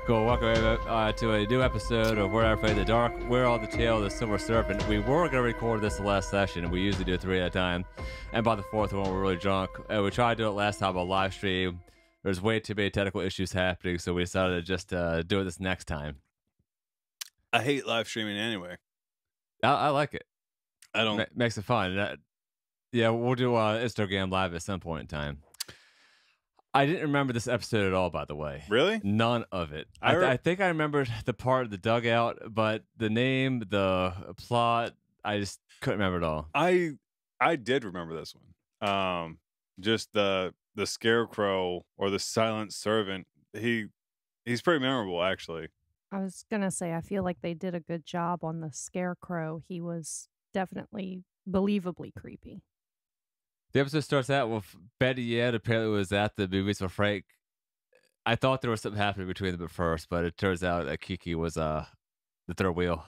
Cool. Welcome to a new episode of Where I Play the Dark. We're on the tail of the Silver Serpent. We were going to record this last session, and we usually do 3 at a time. And by the fourth one, we're really drunk. We tried to do it last time on live stream. There's way too many technical issues happening, so we decided to just do it this next time. I hate live streaming anyway. I like it. I don't. Makes it fun. Yeah, we'll do Instagram live at some point in time. I didn't remember this episode at all, by the way. Really? None of it. I think I remembered the part of the dugout, but the name, the plot, I just couldn't remember it all. I did remember this one. Just the scarecrow or the silent servant. He's pretty memorable, actually. I was gonna say I feel like they did a good job on the scarecrow. He was definitely believably creepy. The episode starts out with Betty Yed apparently was at the movies with Frank. I thought there was something happening between them at first, but it turns out that Kiki was the third wheel.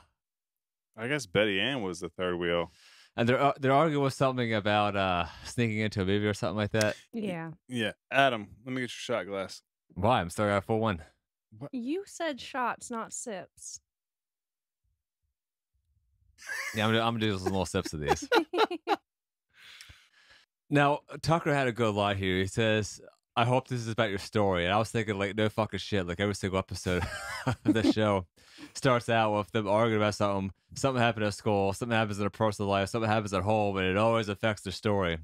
I guess Betty Ann was the third wheel. And they're arguing with something about sneaking into a movie or something like that. Yeah. Yeah. Adam, let me get your shot glass. Why? I'm still got a full one. You said shots, not sips. Yeah, I'm gonna do some little sips of these. Now, Tucker had a good line here. He says, I hope this is about your story. And I was thinking, like, no fucking shit. Like, every single episode of the show starts out with them arguing about something. Something happened at school. Something happens in their personal life. Something happens at home. And it always affects their story.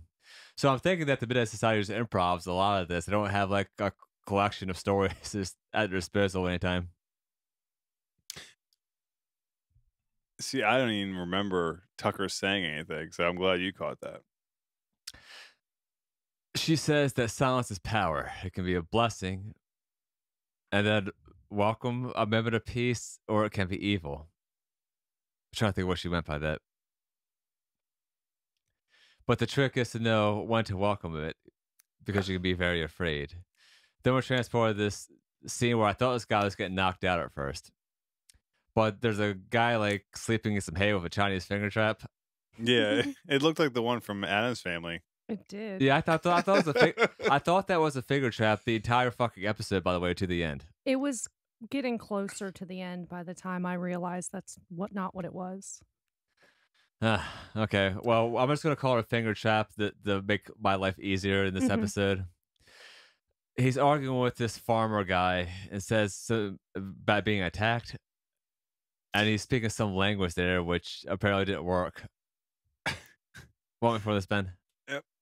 So I'm thinking that the Midnight Society just improvs a lot of this. They don't have, like, a collection of stories just at their disposal anytime. See, I don't even remember Tucker saying anything, so I'm glad you caught that. She says that silence is power. It can be a blessing, and then welcome a moment of peace, or it can be evil. I'm trying to think what she meant by that. But the trick is to know when to welcome it, because you can be very afraid. Then we're transported to this scene where I thought this guy was getting knocked out at first. But there's a guy like sleeping in some hay with a Chinese finger trap. Yeah, it looked like the one from Adam's Family. It did. Yeah, I thought that was a finger trap the entire fucking episode, by the way, to the end. It was getting closer to the end by the time I realized that's not what it was. Okay, well, I'm just gonna call it a finger trap to make my life easier in this episode. He's arguing with this farmer guy and says about being attacked, and he's speaking some language there, which apparently didn't work. Want me for this, Ben?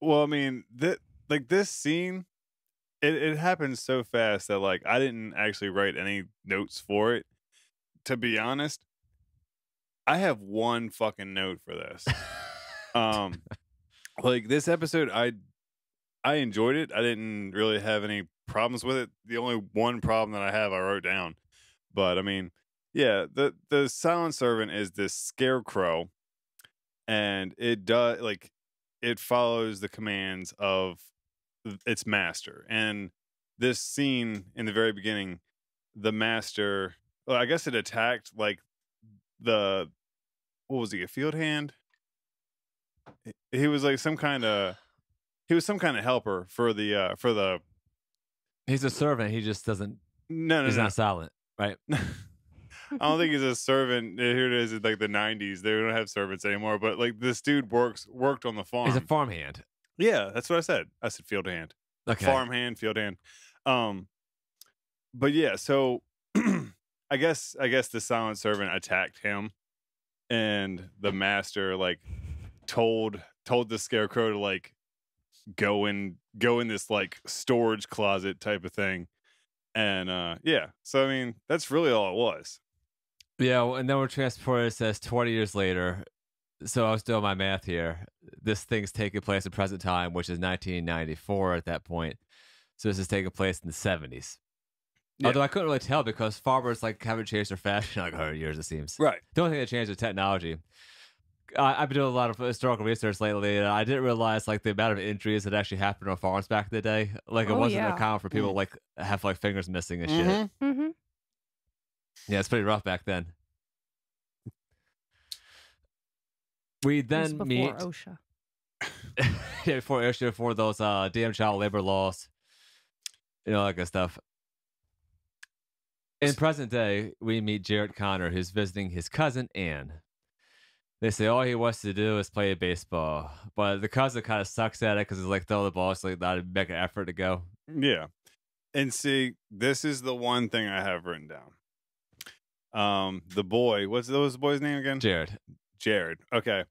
Well, I mean, this scene, it happened so fast that like I didn't actually write any notes for it. To be honest, I have one fucking note for this. Like this episode, I enjoyed it. I didn't really have any problems with it. The only one problem that I have, I wrote down. But I mean, yeah, the silent servant is this scarecrow, and it follows the commands of its master. And this scene in the very beginning, the master, well, I guess it attacked like what was he, a field hand? He was like some kind of helper for the He's a servant. He just doesn't. No, he's not silent, right? I don't think he's a servant. Here it is in like the 90s. They don't have servants anymore. But like this dude worked on the farm. He's a farmhand. Yeah, that's what I said. I said field hand. Okay. Farmhand, field hand. But yeah, so I guess the silent servant attacked him, and the master like told the scarecrow to like go in this like storage closet type of thing. And yeah, so I mean that's really all it was. Yeah, well, and then we're transported, it says 20 years later. So I was doing my math here. This thing's taking place in present time, which is 1994 at that point. So this is taking place in the 70s. Yeah. Although I couldn't really tell because farmers like haven't changed their fashion in like 100 years, it seems. Right. The only thing that changed is technology. I've been doing a lot of historical research lately, and I didn't realize like the amount of injuries that actually happened on farms back in the day. Like it wasn't uncommon for people like have like fingers missing and shit. Mm-hmm. Yeah, it's pretty rough back then. We then meet OSHA. yeah, before OSHA, before those damn child labor laws, you know, that good stuff. In present day, we meet Jared Connor, who's visiting his cousin Ann. They say all he wants to do is play baseball, but the cousin kind of sucks at it because he's like throw the ball, so like not even make an effort to go. Yeah. And see, this is the one thing I have written down. The boy, what's the boy's name again? Jared. Okay.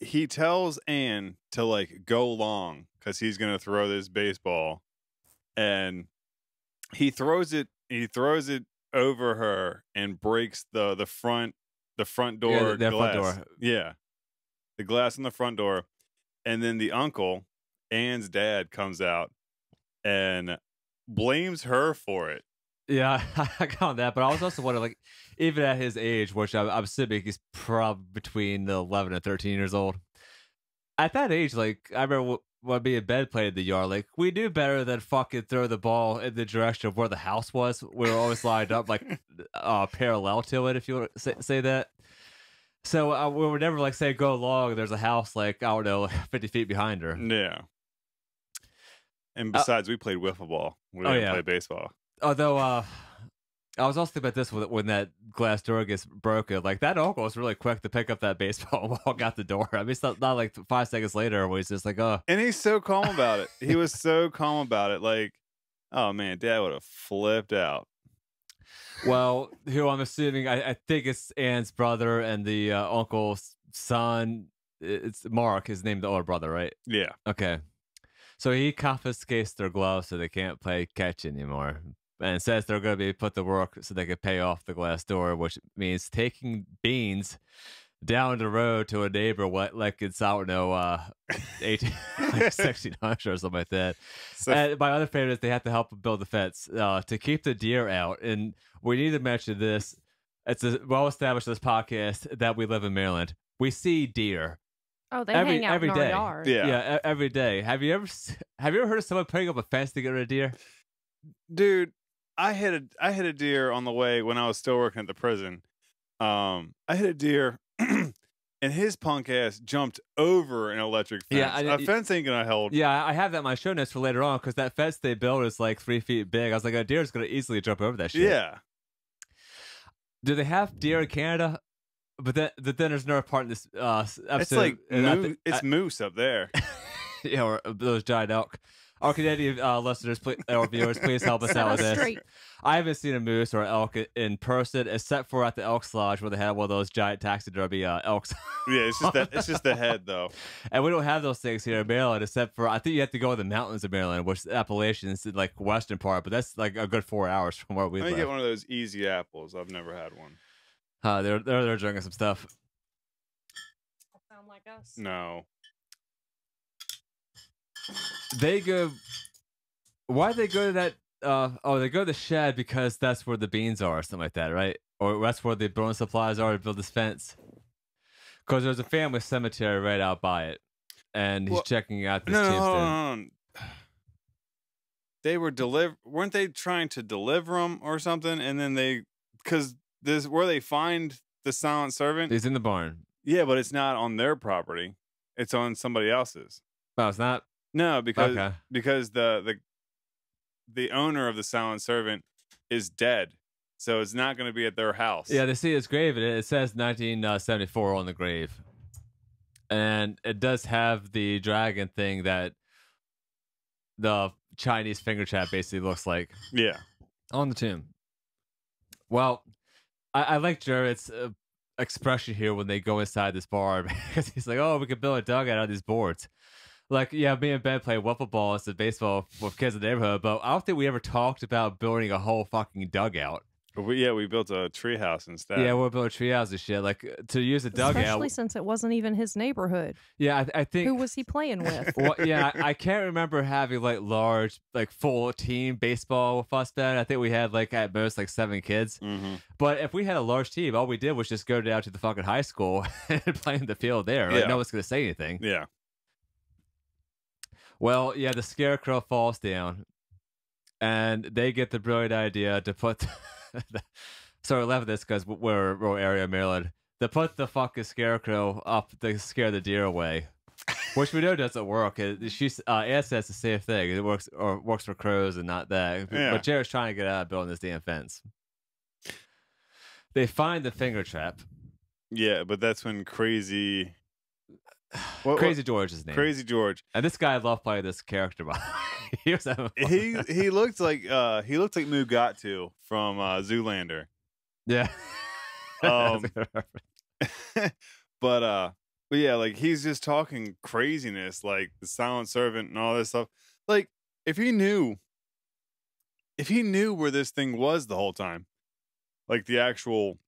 He tells Ann to like go long because he's gonna throw this baseball, and he throws it over her and breaks the front door the glass. front door. Yeah, the glass in the front door, and then the uncle, Ann's dad, comes out and blames her for it. Yeah, I got on that, but I was also wondering, like, even at his age, which I'm assuming he's probably between 11 and 13 years old. At that age, like, I remember when me and Ben played in the yard, like, we knew better than fucking throw the ball in the direction of where the house was. We were always lined up, like, parallel to it, if you want to say that. So we would never, like, say go long, there's a house, like, I don't know, 50 feet behind her. Yeah. And besides, we played wiffle ball. We didn't play baseball. Although, I was also thinking about this when that glass door gets broken. Like, that uncle was really quick to pick up that baseball and walk out the door. I mean, it's not like 5 seconds later where he's just like, oh. And he's so calm about it. He was so calm about it. Like, oh, man, Dad would have flipped out. Well, who I'm assuming, I think it's Ann's brother and the uncle's son. It's Mark, his name, the older brother, right? Yeah. Okay. So he confiscates their gloves so they can't play catch anymore. And says they're going to be put to work so they can pay off the glass door, which means taking beans down the road to a neighbor, like it's, I don't know, 1600 or something like that. So, And my other favorite is they have to help build the fence to keep the deer out. And we need to mention this. It's well established in this podcast that we live in Maryland. We see deer. Oh, they hang out every in our day. yard. Yeah, every day. Have you ever heard of someone putting up a fence to get rid of deer? dude, I hit a deer on the way when I was still working at the prison. I hit a deer, and his punk ass jumped over an electric fence. Yeah, a fence ain't gonna hold. Yeah, I have that in my show notes for later on because that fence they built is like 3 feet big. I was like, a deer's gonna easily jump over that shit. Yeah. Do they have deer in Canada? But then there's another part in this episode. It's like moose up there. Yeah, or those giant elk. Our Canadian listeners or viewers, please help us out with this. Straight. I haven't seen a moose or an elk in person, except for at the Elks Lodge where they have one of those giant taxidermy elks. Yeah, it's just the head though. And we don't have those things here in Maryland, except for I think you have to go to the mountains of Maryland, which is Appalachians, like western part, but that's like a good 4 hours from where we Let me live. get one of those easy apples. I've never had one. They're drinking some stuff. Sound like us. No. They go. Why they go to that? They go to the shed because that's where the beans are, or something like that, right? Or that's where the burn supplies are to build this fence. Because there's a family cemetery right out by it, and he's checking out this tombstone. No. They were weren't they trying to deliver them or something? And then because this where they find the silent servant. He's in the barn. Yeah, but it's not on their property. It's on somebody else's. Oh, it's not. No, because Okay. because the owner of the silent servant is dead, so it's not going to be at their house. Yeah, they see his grave, and it says 1974 on the grave, and it does have the dragon thing that the Chinese finger trap basically looks like. Yeah. On the tomb. Well, I like Jared's expression here when they go inside this bar because he's like, "Oh, we could build a dugout out of these boards." Like, yeah, me and Ben play wiffle ball and baseball with kids in the neighborhood, but I don't think we ever talked about building a whole fucking dugout. But we built a treehouse instead. Yeah, we're building treehouse and shit. Like, to use a dugout. Especially since it wasn't even his neighborhood. Yeah, I think. Who was he playing with? Well, yeah, I can't remember having like large, like full team baseball with us, Ben. I think we had like at most like 7 kids. Mm-hmm. But if we had a large team, all we did was just go down to the fucking high school and play in the field there. Right? Yeah. No one's going to say anything. Yeah. Well, yeah, the scarecrow falls down, and they get the brilliant idea to put. So I love this because we're a rural area of Maryland. To put the fucking scarecrow up to scare the deer away. which we know doesn't work. She's Anne says the same thing. It works for crows and not that. Yeah. But Jared's trying to get out of building this damn fence. They find the finger trap. Yeah, but that's when Crazy Crazy George is his name. Crazy George. And this guy loved playing this character. He was having fun. He looked like Mugatu from Zoolander. Yeah. Um, but yeah, like he's just talking craziness, like the silent servant and all this stuff. Like if he knew where this thing was the whole time, like the actual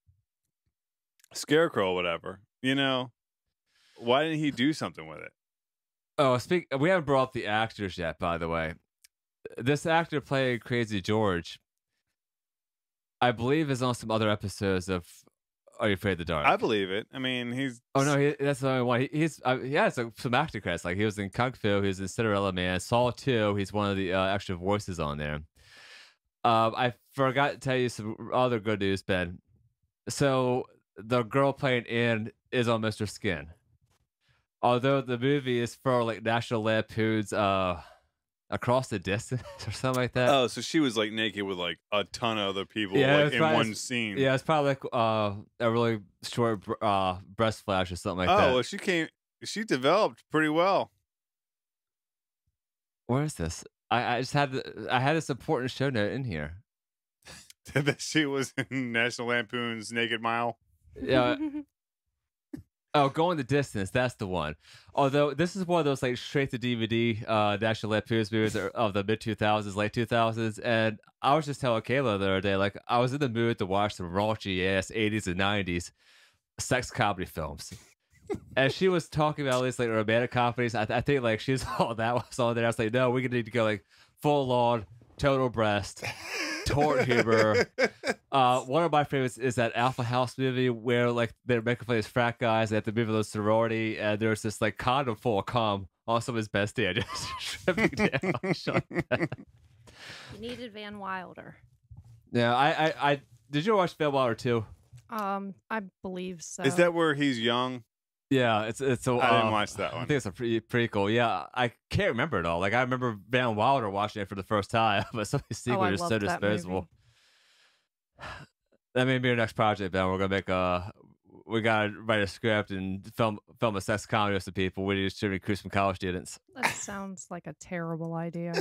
scarecrow or whatever, why didn't he do something with it? Oh, we haven't brought up the actors yet, by the way. This actor playing Crazy George, I believe, is on some other episodes of Are You Afraid of the Dark? I believe it. I mean, he's. Oh no, that's the only one. He has some actor credits. Like he was in Kung Fu, he was in Cinderella Man, Saw 2. He's one of the extra voices on there. I forgot to tell you some other good news, Ben. So the girl playing Anne is on Mr. Skin. Although the movie is for like National Lampoon's Across the Distance or something like that. Oh, so she was like naked with like a ton of other people like, in one scene. Yeah, it's probably like a really short breast flash or something like that. Oh, well, she developed pretty well. Where is this? I had this important show note in here. That she was in National Lampoon's Naked Mile. Yeah. Oh, Going the Distance. That's the one. Although this is one of those like straight to DVD National Lampoon's movies of the mid 2000s, late 2000s, and I was just telling Kayla the other day, like I was in the mood to watch some raunchy ass 80s and 90s sex comedy films. And she was talking about at least like romantic comedies. I think like she's all that was on there. I was like, no, we need to go like full on total breast. Tort humor. One of my favorites is that Alpha House movie where like they're making fun of these frat guys. They have to move to the sorority, and there's this like condom full of cum on some of his bestie. I just tripping down. Shut down. You needed Van Wilder. Yeah, I did you watch Van Wilder too? I believe so. Is that where he's young? Yeah, it's I didn't watch that one. I think it's a pretty cool. Yeah, I can't remember it all. Like I remember Van Wilder watching it for the first time, but some of these sequels are so disposable. That may be our next project, Ben. We're gonna make we gotta write a script and film a sex comedy with some people. We just to recruit some college students. That sounds like a terrible idea.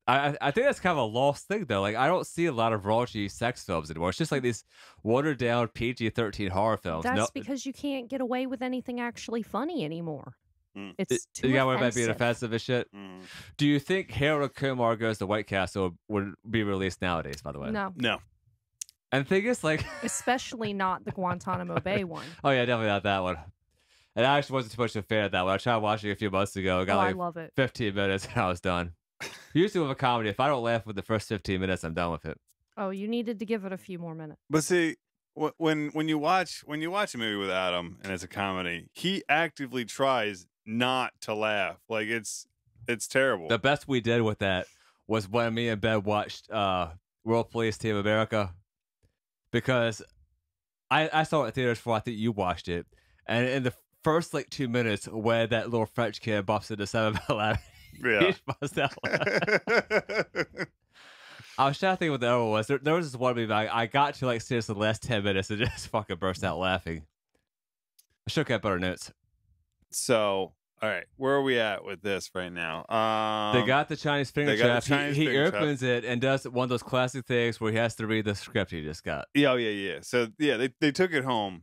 I think that's kind of a lost thing though. Like I don't see a lot of raunchy sex films anymore. It's just like these watered down PG-13 horror films. That's because you can't get away with anything actually funny anymore. It's too you got what about offensive. being offensive and shit? Do you think Harold Kumar Goes to White Castle would be released nowadays? By the way, No, and the thing is, like, especially not the Guantanamo Bay one. Oh yeah, definitely not that one. And I actually wasn't too much of a fan of that one. I tried watching it a few months ago. I got I like love it. 15 minutes and I was done. Usually with a comedy, if I don't laugh with the first 15 minutes, I'm done with it. Oh, you needed to give it a few more minutes. But see, when you watch a movie with Adam and it's a comedy, he actively tries not to laugh. Like it's terrible. The best we did with that was when me and Ben watched World Police Team America, because I saw it in theaters before I think you watched it, and in the first like 2 minutes when that little French kid buffs into 7-Eleven, Yeah. he busts out laughing. I was trying to think what the other one was. There was this one movie I got to like seriously the last 10 minutes and just fucking burst out laughing. I should have better notes. So, all right, where are we at with this right now? They got the Chinese finger trap. He finger trap. opens it and does one of those classic things where he has to read the script he just got. Yeah, oh, yeah. So yeah, they took it home.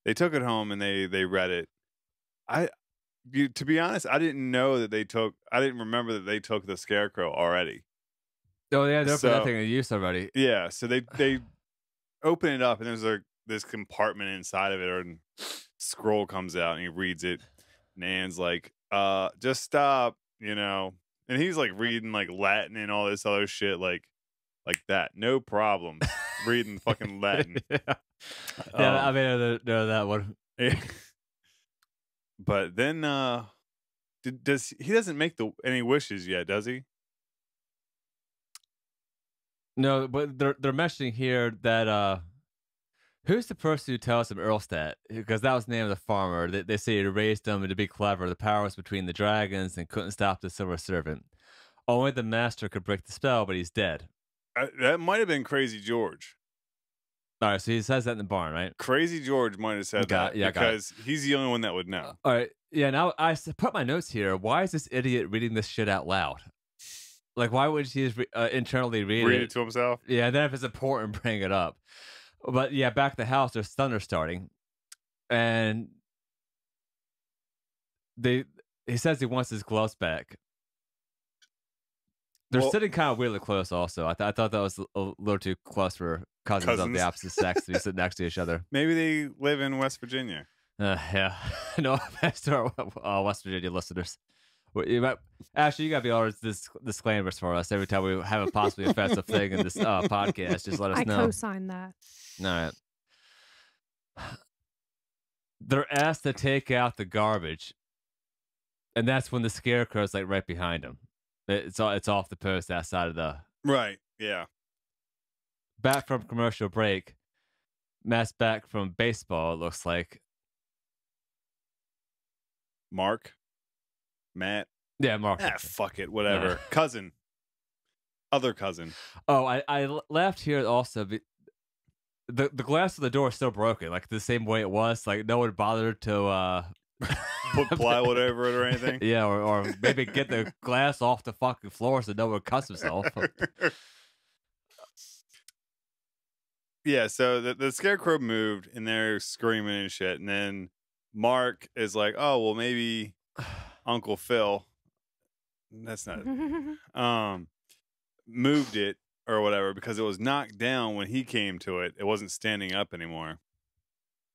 They took it home and they read it. To be honest, I didn't remember that they took the scarecrow already. Oh yeah, they opened that thing in use already. Yeah, so they open it up and there's this compartment inside of it, or scroll comes out and he reads it. And Anne's like, just stop, And he's like reading like Latin and all this other shit like that. No problem. Reading fucking Latin. Yeah, I mean, I know that one. But then he doesn't make any wishes yet, does he? No, but they're mentioning here that Who's the person who tells him Erlstedt? Because that was the name of the farmer. They say he raised him to be clever. The power was between the dragons and couldn't stop the silver servant. Only the master could break the spell, but he's dead. That might have been Crazy George. All right, so he says that in the barn, right? Crazy George might have said that because he's the only one that would know. All right, yeah. Now put my notes here. Why is this idiot reading this shit out loud? Like, why would he just internally read it to himself? Yeah, and then if it's important, bring it up. But yeah, back at the house, there's thunder starting, and he says he wants his gloves back. They're sitting kind of weirdly close. Also, I thought that was a little too close for cousins of the opposite sex to be sitting next to each other. Maybe they live in West Virginia. Yeah, no offense to our West Virginia listeners. Ashley, you got to be all disclaimers for us every time we have a possibly offensive thing in this podcast. Just let us know. I co-sign that. All right. They're asked to take out the garbage, and that's when the scarecrow's like right behind them. It's off the post outside of the right. Yeah. Back from commercial break. Matt's back from baseball. It looks like Matt. Yeah, Mark. Fuck it. Whatever. Cousin. Other cousin. Oh, I left here also. The glass of the door is still broken, like the same way it was. Like no one bothered to put plywood over it or anything. Yeah, or maybe get the glass off the fucking floor so no one cuts himself. Yeah, so the scarecrow moved and they're screaming and shit, and then Mark is like, "Oh, well, maybe Uncle Phil." That's not moved it or whatever because it was knocked down when he came to it. It wasn't standing up anymore.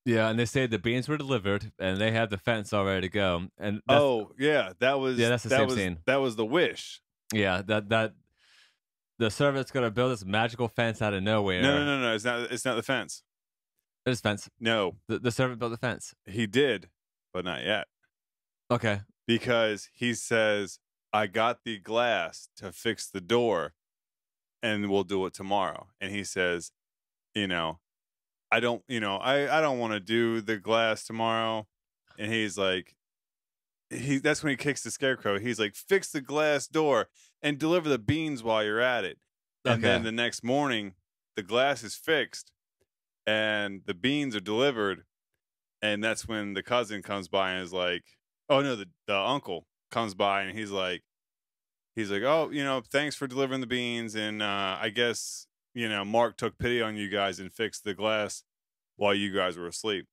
Yeah, and they say the beans were delivered and they had the fence all ready to go. And that's the same scene. That was the wish. Yeah, that the servant's gonna build this magical fence out of nowhere. No. It's not the fence. It is fence. No, the servant built the fence. He did, but not yet. Okay. Because he says, "I got the glass to fix the door, and we'll do it tomorrow." And he says, I don't want to do the glass tomorrow. And he's like, that's when he kicks the scarecrow. He's like, "Fix the glass door and deliver the beans while you're at it." And then the next morning, the glass is fixed and the beans are delivered. And that's when the cousin comes by and is like, oh no, the uncle comes by and he's like, "Oh, thanks for delivering the beans. And I guess, Mark took pity on you guys and fixed the glass while you guys were asleep."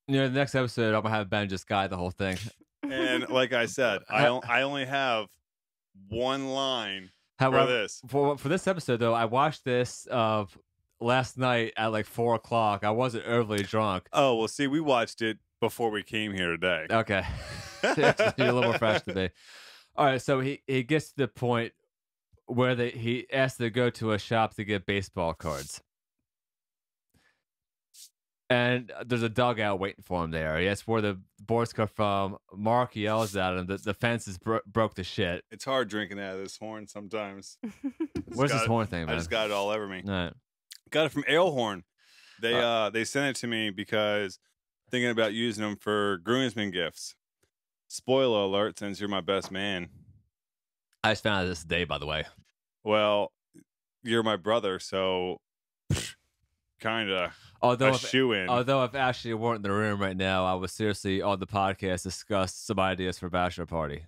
The next episode, I'm going to have Ben just guide the whole thing. And like I said, I only have one line for this. For this episode, though, I watched this last night at like 4 o'clock. I wasn't overly drunk. Oh, well, see, we watched it before we came here today. Okay. You're a little more fresh today. All right, so he gets to the point where he asks to go to a shop to get baseball cards. And there's a dugout waiting for him there. That's where the boys come from. Mark yells at him that the fences broke to shit. It's hard drinking out of this horn sometimes. Where's this horn thing, man? I just got it all over me. All right. Got it from Ale Horn. They sent it to me because thinking about using them for groomsmen gifts. Spoiler alert, since you're my best man. I just found out this day, by the way. Well, you're my brother, so kind of a shoe-in. Although if Ashley weren't in the room right now, I would seriously, on the podcast, discuss some ideas for a bachelor party.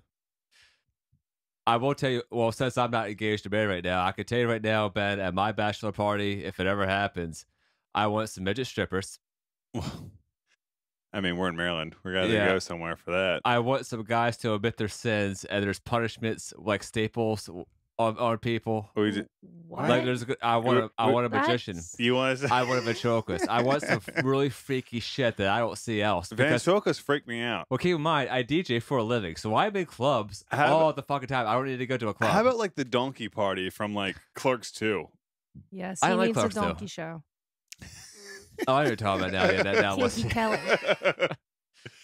I will tell you, well, since I'm not engaged to marry right now, I can tell you right now, Ben, at my bachelor party, if it ever happens, I want some midget strippers. I mean, we're in Maryland. We got to go somewhere for that. I want some guys to admit their sins, and there's punishments like staples on people. What? Like I want a magician. You want to? I want a ventriloquist. I want some really freaky shit that I don't see else. Ventriloquists freak me out. Well, keep in mind, I DJ for a living, so I'm in clubs all the fucking time. I don't need to go to a club. How about like the donkey party from like Clerks 2? Yes, he needs a donkey show. Oh, I know what you're talking about now. Yeah, that was Kelly.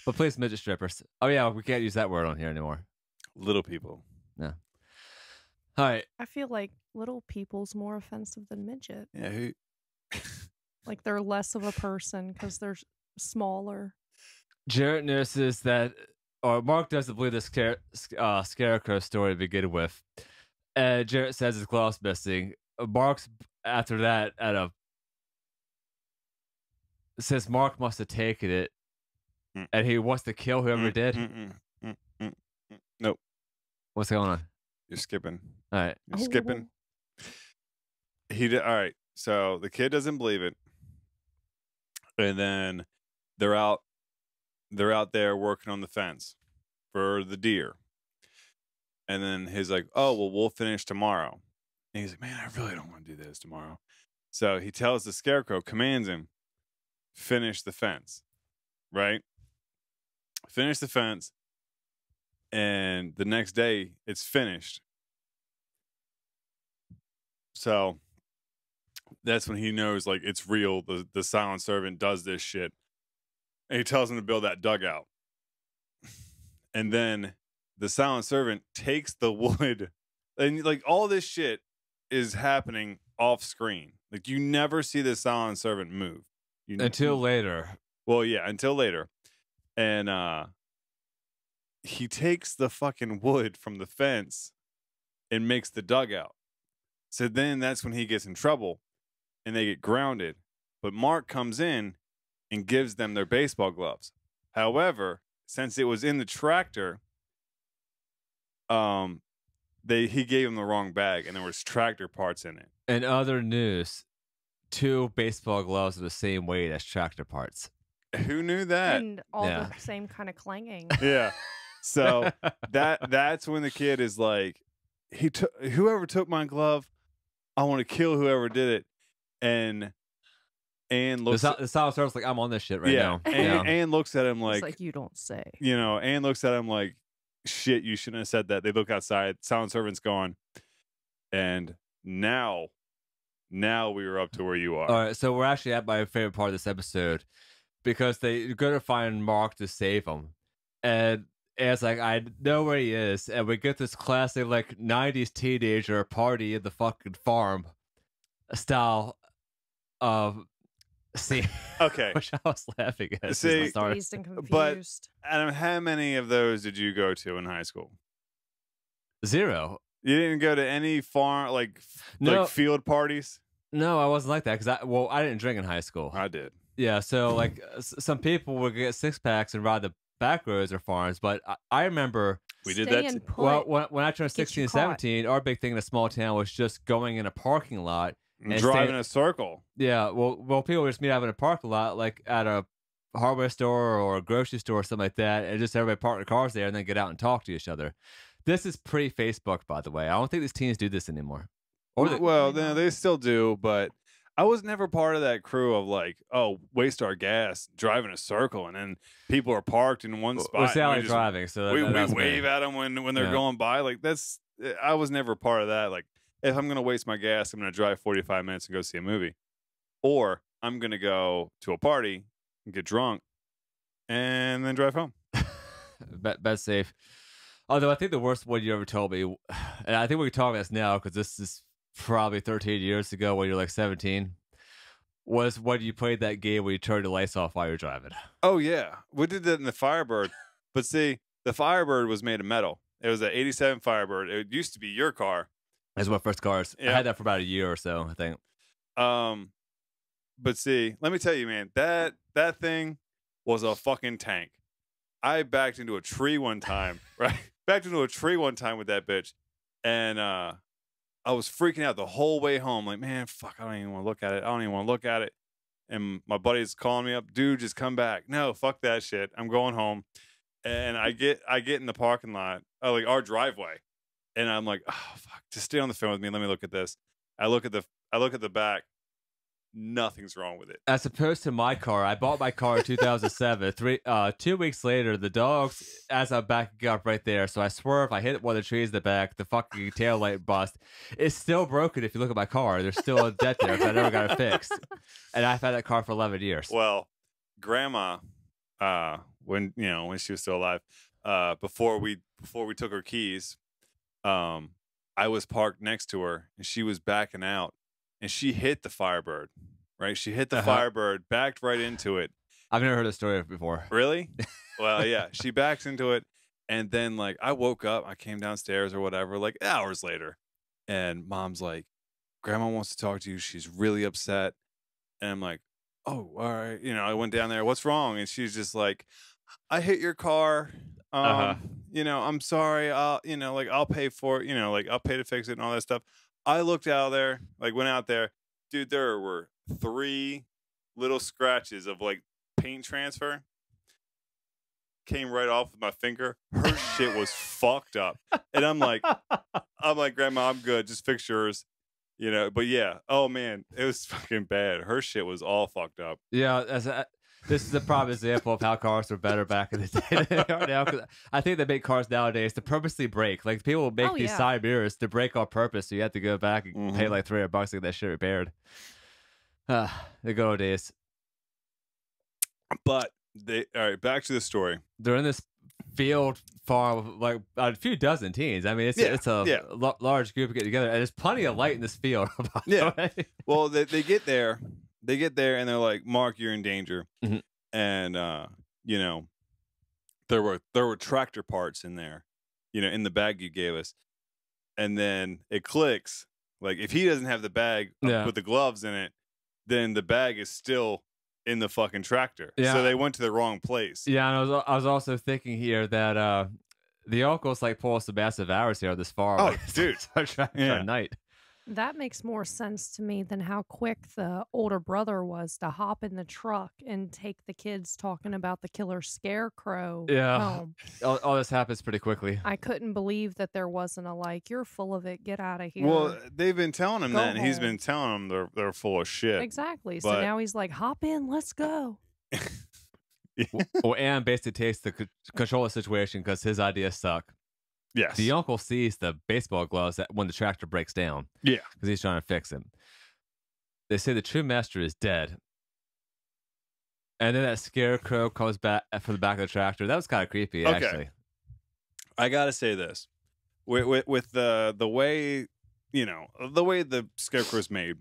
But please, midget strippers. Oh yeah, we can't use that word on here anymore. Little people. No. All right. I feel like little people's more offensive than midget. Yeah. Like they're less of a person because they're smaller. Jarrett notices that, or Mark doesn't believe the scarecrow story to begin with. And Jarrett says his glove's missing. Mark's after that says Mark must have taken it, and he wants to kill whoever did. Nope. What's going on? You're skipping. All right. You're skipping. He did. All right. So the kid doesn't believe it, and then they're out there working on the fence for the deer. And then he's like, "Oh, well, we'll finish tomorrow." And he's like, "Man, I really don't want to do this tomorrow." So he tells the scarecrow, commands him, finish the fence, right? Finish the fence. And the next day it's finished. So that's when he knows, like, it's real. The silent servant does this shit. And he tells him to build that dugout. And then the silent servant takes the wood, and like all this shit is happening off screen. Like you never see the silent servant move until later. Well, yeah, until later. And he takes the fucking wood from the fence and makes the dugout. So then that's when he gets in trouble and they get grounded. But Mark comes in and gives them their baseball gloves. However, since it was in the tractor, he gave him the wrong bag and there was tractor parts in it. In other news, 2 baseball gloves are the same weight as tractor parts. Who knew that? And all the same kind of clanging. Yeah. So that's when the kid is like, whoever took my glove, I want to kill whoever did it. And looks the silent servant's like, I'm on this shit right now. And looks at him like, it's like, you don't say. And looks at him like, shit, you shouldn't have said that. They look outside, silent servant's gone. And now we were up to where you are. All right, so we're actually at my favorite part of this episode, because they're going to find Mark to save him. And it's like, I know where he is. And we get this classic, like, 90s teenager party at the fucking farm style of scene. Okay. Which I was laughing at. See, dazed and confused. But, Adam, how many of those did you go to in high school? 0. You didn't go to any farm, like field parties? No, I wasn't like that, because I didn't drink in high school. I did. Yeah, so like some people would get 6-packs and ride the back roads or farms, but I remember we did that. Well, when I turned 16 and 17, our big thing in a small town was just going in a parking lot and driving a circle. Yeah, well, people would just meet out in a parking lot, like at a hardware store or a grocery store or something like that, and just everybody park their cars there and then get out and talk to each other. This is pre-Facebook, by the way. I don't think these teens do this anymore. They still do, but I was never part of that crew of like, oh, waste our gas driving a circle, and then people are parked in one spot. We're Sally driving, so we wave at them when they're going by. Like I was never part of that. Like if I'm gonna waste my gas, I'm gonna drive 45 minutes and go see a movie, or I'm gonna go to a party and get drunk and then drive home. That's safe. Although I think the worst one you ever told me, and I think we can talk about this now because this is probably 13 years ago when you're like 17, was when you played that game where you turned the lights off while you're driving. Oh, yeah. We did that in the Firebird. But see, the Firebird was made of metal. It was an 87 Firebird. It used to be your car. That's my first cars. Yeah. I had that for about a year or so, I think. But see, let me tell you, man, that thing was a fucking tank. I backed into a tree one time, right? Backed into a tree one time with that bitch. And I was freaking out the whole way home. Like, man, fuck, I don't even want to look at it. And my buddy's calling me up, dude, just come back. No, fuck that shit. I'm going home. And I get in the parking lot, like our driveway. And I'm like, oh fuck, just stay on the phone with me. Let me look at this. I look at the back. Nothing's wrong with it. As opposed to my car, I bought my car in 2007. 2 weeks later, the dogs, as I'm backing up right there, so I swerve, I hit one of the trees in the back, the fucking tail light bust. It's still broken if you look at my car. There's still a dent there because I never got it fixed. And I've had that car for 11 years. Well, Grandma, when she was still alive, before we took her keys, I was parked next to her and she was backing out. And she hit the Firebird, right? She hit the Uh-huh. Firebird, backed right into it. I've never heard the story before. Really? Well, yeah. She backs into it, and then like I woke up, I came downstairs or whatever, like hours later, and Mom's like, "Grandma wants to talk to you. She's really upset." And I'm like, "Oh, all right." I went down there. What's wrong? And she's just like, "I hit your car. Uh-huh. I'm sorry. I'll pay for it. Like I'll pay to fix it and all that stuff." I looked out there, like went out there, dude. There were 3 little scratches of like paint transfer. Came right off with my finger. Her shit was fucked up, and I'm like, Grandma, I'm good. Just fix yours. But yeah, oh man, it was fucking bad. Her shit was all fucked up. Yeah, this is a prime example of how cars were better back in the day than they are now. 'Cause I think they make cars nowadays to purposely break. Like people will make Oh, these yeah. side mirrors to break on purpose, so you have to go back and pay like $300 to get that shit repaired. The good old days. But all right, back to the story. They're in this field farm of like a few dozen teens. I mean, it's a large group getting together, and there's plenty of light in this field. By the way. Well, they get there, and they're like, "Mark, you're in danger," Mhm. and there were tractor parts in there, in the bag you gave us, and then it clicks. Like if he doesn't have the bag with the gloves in it, then the bag is still in the fucking tractor. Yeah. So they went to the wrong place. Yeah, and I was also thinking here that the uncle's like pulling some massive hours here this far. Oh, like, dude. at night. That makes more sense to me than how quick the older brother was to hop in the truck and take the kids talking about the killer scarecrow Yeah. home. All this happens pretty quickly. I couldn't believe that there wasn't a like, you're full of it, get out of here. Well, they've been telling him Go that, and he's home. been telling them they're full of shit. Exactly. So But- now he's like, hop in, let's go. Well, Anne basically takes the control of the situation because his ideas suck. Yes. The uncle sees the baseball gloves when the tractor breaks down. Yeah. Because he's trying to fix him. They say the true master is dead. And then that scarecrow comes back from the back of the tractor. That was kind of creepy, Okay. actually. I gotta say this, with the way the way the scarecrow's made.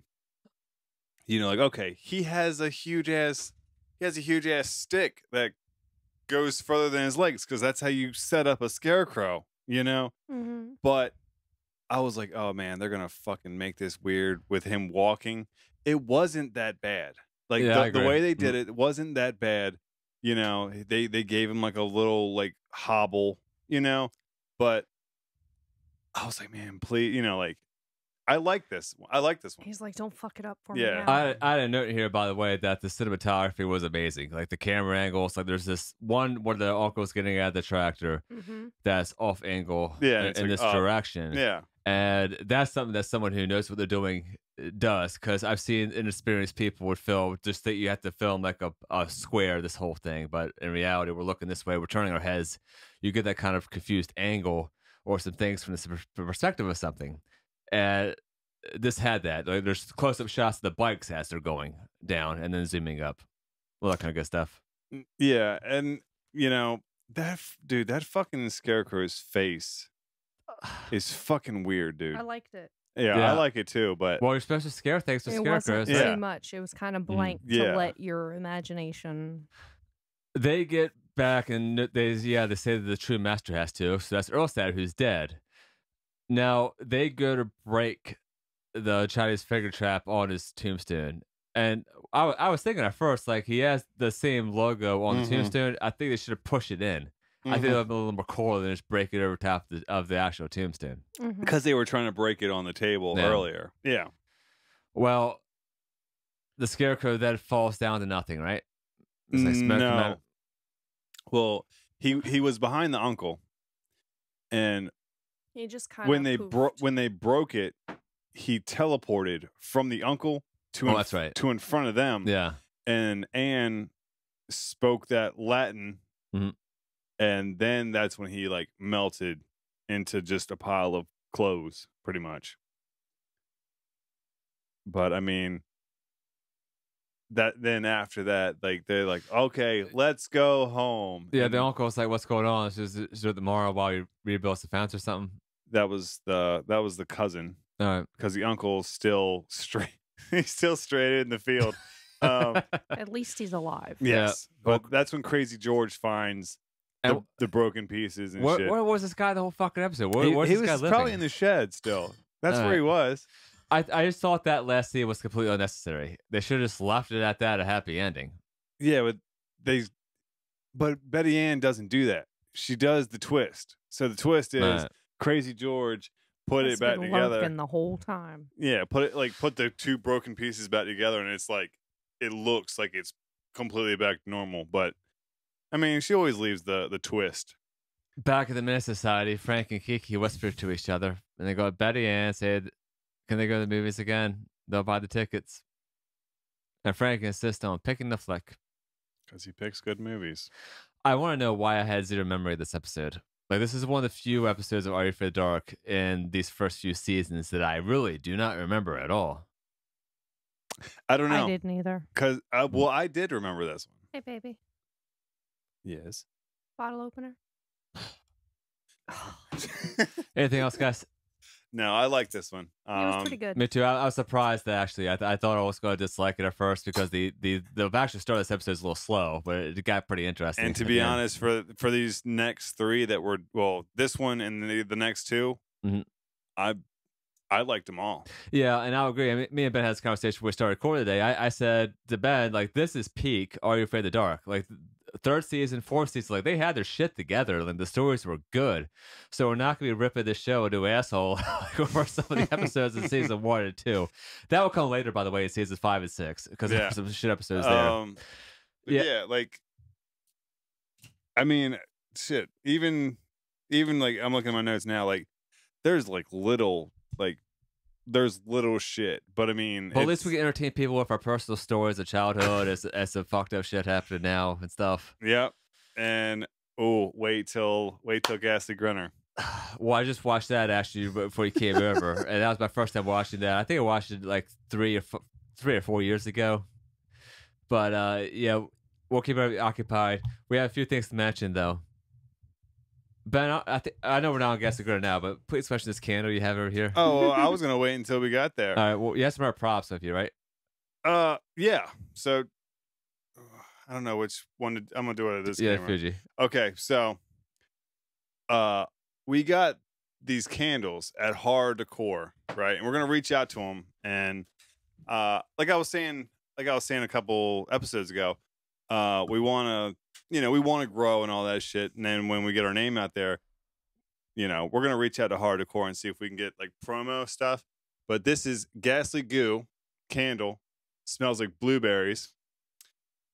Like okay, he has a huge ass stick that goes further than his legs because that's how you set up a scarecrow. Mm-hmm. But I was like, oh man, they're gonna fucking make this weird with him walking. It wasn't that bad. Like Yeah, I the agree. way they did it wasn't that bad. They gave him like a little like hobble, but I was like, man, please, like I like this. I like this one. He's like, don't fuck it up for me Yeah. now. I had a note here, by the way, that the cinematography was amazing. Like the camera angles, like there's this one where the uncle's getting out of the tractor Mm-hmm. that's off angle Yeah, in, it's in like this up. direction. Yeah. And that's something that someone who knows what they're doing does. Because I've seen inexperienced people would film, just that you have to film like a square, this whole thing. But in reality, we're looking this way, we're turning our heads. You get that kind of confused angle or some things from the perspective of something. And this had that. Like, there's close-up shots of the bikes as they're going down and then zooming up. All that kind of good stuff. Yeah. And, that fucking scarecrow's face is fucking weird, dude. I liked it. Yeah, Yeah. I like it too, but Well, you're supposed to scare things with It wasn't scarecrows. Yeah. too much. It was kind of Mm. blank Yeah. to let your imagination. They get back and they say that the true master has to. So that's Earlstad who's dead. Now they go to break the Chinese finger trap on his tombstone. And I was thinking at first, like, he has the same logo on the Mhm. tombstone. I think they should have pushed it in. I think that would be a little more cool than just break it over top of the actual tombstone. Mhm. because they were trying to break it on the table Yeah. earlier. Yeah. Well, the scarecrow then falls down to nothing, right? It's like smoke come out. Well, he was behind the uncle, and He just kind when of they broke it, he teleported from the uncle to Oh, that's right. to in front of them. Yeah. And Anne spoke that Latin, Mhm. and then that's when he like melted into just a pile of clothes, pretty much. But I mean, then after that, like they're like, okay, let's go home. Yeah, And the uncle's like, what's going on? Is it tomorrow while you rebuild the fence or something? that was the cousin, All right. because the uncle's still straight. He's still straight in the field. At least he's alive. Yes, Well, but that's when Crazy George finds And the broken pieces and where, shit. where was this guy the whole fucking episode? Where, where's he this guy was living? probably in the shed still. That's where he was. I just thought that last scene was completely unnecessary. They should have just left it at that, a happy ending. Yeah, but Betty Ann doesn't do that. She does the twist. So the twist is Right. Crazy George put It's it back been together. lurking the whole time. Yeah, put the two broken pieces back together, and it's like it looks like it's completely back to normal. But I mean, she always leaves the twist. Back at the Menace Society, Frank and Kiki whisper to each other, and they go to Betty Ann, said, "Can they go to the movies again? They'll buy the tickets." And Frank insists on picking the flick. Because he picks good movies. I want to know why I had zero memory of this episode. Like, this is one of the few episodes of Are You Afraid of the Dark in these first few seasons that I really do not remember at all. I don't know. I didn't either. Because I did remember this one. Hey, baby. Yes. Bottle opener. Anything else, guys? No, I like this one. It was pretty good. Me too. I was surprised that actually. I thought I was going to dislike it at first because the actual start of this episode is a little slow, but it got pretty interesting. And to at be the end. honest, for these next three that were this one and the next two, Mhm. I liked them all. Yeah, and I agree. I mean, me and Ben had this conversation before we started recording today. I said to Ben, like, this is peak Are You Afraid of the Dark? Like, third season, fourth season, like, they had their shit together, and the stories were good. So we're not going to be ripping this show into asshole over some of the episodes in season 1 and 2. That will come later, by the way, in seasons 5 and 6, because there's some shit episodes there. Yeah, like, I mean, shit. Even like I'm looking at my notes now. Like, there's little shit, but I mean, Well, at least we can entertain people with our personal stories of childhood as some fucked up shit happening now and stuff. Yeah, and wait till Ghastly Grinner. Well, I just watched that actually before you came over, and that was my first time watching that. I think I watched it like 3 or 4 years ago. But yeah, we'll keep it occupied. We have a few things to mention though. Ben, I know we're not on Guess the Girl now, but please mention this candle you have over here. Oh, well, I was gonna wait until we got there. All right. Well, you have some more props with you, right? Yeah. So I don't know which one I'm gonna do it at this Yeah, camera. Fuji. Okay, so we got these candles at Horror Decor, right? And we're gonna reach out to them, and like I was saying a couple episodes ago, we want to grow and all that shit. And then when we get our name out there, we're gonna reach out to Horror Decor and see if we can get like promo stuff. But this is Ghastly Goo candle, smells like blueberries.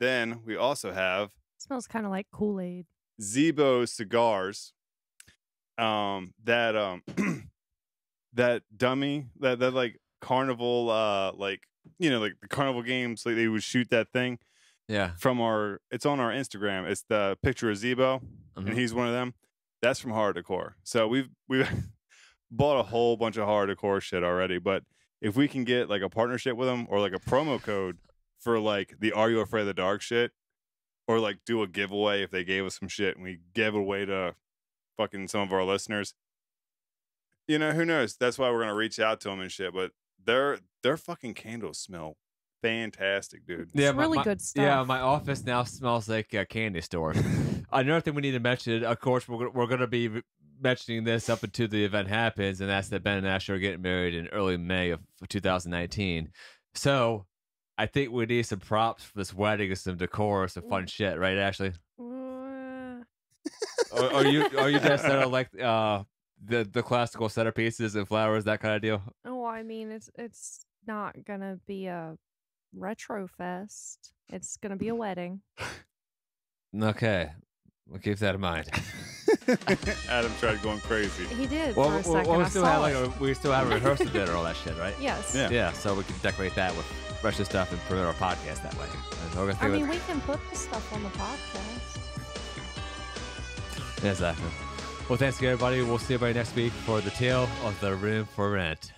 Then we also have Smells kind of like Kool-Aid. Zebo cigars. That dummy, that like carnival, like the carnival games, like they would shoot that thing Yeah. it's on our Instagram. It's the picture of Zebo, Mhm. and he's one of them. That's from Horror Decor. So we've bought a whole bunch of Horror Decor shit already. But if we can get like a partnership with them or like a promo code for like the Are You Afraid of the Dark shit, or like do a giveaway if they gave us some shit and we gave it away to fucking some of our listeners, who knows? That's why we're gonna reach out to them and shit. But their fucking candles smell fantastic, dude. It's really good stuff. Yeah, my office now smells like a candy store. Another thing we need to mention, of course, we're going to be mentioning this up until the event happens, and that's that Ben and Ashley are getting married in early May of 2019. So I think we need some props for this wedding and some decor, some fun shit, right, Ashley? Are you just like the classical centerpieces and flowers, that kind of deal? Oh, I mean, it's not gonna be a retro fest. It's gonna be a wedding. Okay, we'll keep that in mind. Adam tried going crazy. He did Well, for a second. we I still saw have it. we still have a rehearsal dinner, all that shit, right? Yes. Yeah. Yeah, so we can decorate that with fresh stuff and promote our podcast that way. And so we're gonna I think mean, about- we can put the stuff on the podcast. Exactly. Well, thanks again, everybody. We'll see everybody next week for the tale of the room for rent.